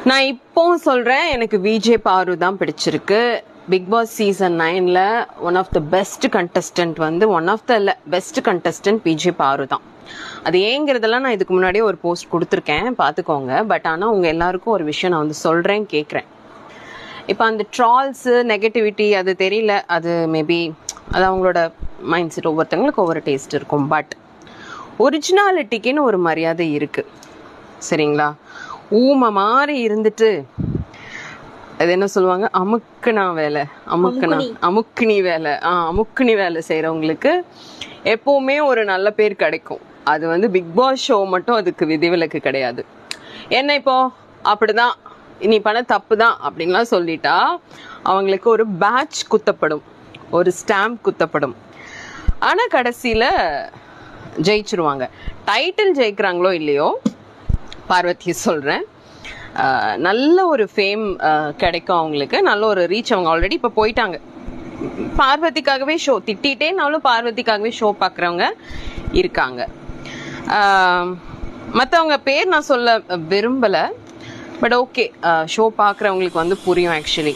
நான் இப்போ சொல்றேன், எனக்கு விஜே பாரு தான் பிடிச்சிருக்கு. பிக் பாஸ் சீசன் 9ல one of the best contestant வந்து பெஸ்ட் கண்டஸ்டன்ட் விஜே பாரு தான். அது ஏங்கிறதெல்லாம் நான் இதுக்கு முன்னாடியே ஒரு போஸ்ட் கொடுத்துருக்கேன், பார்த்துக்கோங்க. பட் ஆனால் உங்கள் எல்லாருக்கும் ஒரு விஷயம் நான் வந்து சொல்கிறேன், கேட்குறேன். இப்போ அந்த ட்ரால்ஸு நெகட்டிவிட்டி அது தெரியல, அது மேபி அது அவங்களோட மைண்ட் செட், ஒவ்வொருத்தவங்களுக்கு ஒவ்வொரு டேஸ்ட் இருக்கும். பட் ஒரிஜினாலிட்டிக்குன்னு ஒரு மரியாதை இருக்குது, சரிங்களா? ஊமை மாதிரி இருந்துட்டு அது என்ன சொல்லுவாங்க, அமுக்குனா வேலை, அமுக்குனி வேலை செய்கிறவங்களுக்கு எப்போவுமே ஒரு நல்ல பேர் கிடைக்கும். அது வந்து பிக் பாஸ் ஷோ மட்டும் அதுக்கு விதிவிலக்கு கிடையாது. என்ன இப்போ அப்படிதான், நீ பண்ண தப்பு தான் அப்படின்லாம் சொல்லிட்டா அவங்களுக்கு ஒரு பேட்ச் குத்தப்படும், ஒரு ஸ்டாம்ப் குத்தப்படும். ஆனால் கடைசியில் ஜெயிச்சிருவாங்க. டைட்டில் ஜெயிக்கிறாங்களோ இல்லையோ, பார்வதி சொல்கிறேன், நல்ல ஒரு ஃபேம் கிடைக்கும் அவங்களுக்கு, நல்ல ஒரு ரீச். அவங்க ஆல்ரெடி இப்போ போயிட்டாங்க, பார்வதிக்காகவே ஷோ, திட்டிகிட்டேனாலும் பார்வதிக்காகவே ஷோ பார்க்குறவங்க இருக்காங்க. மற்றவங்க பேர் நான் சொல்ல விரும்பலை, பட் ஓகே, ஷோ பார்க்குறவங்களுக்கு வந்து புரியும் ஆக்சுவலி.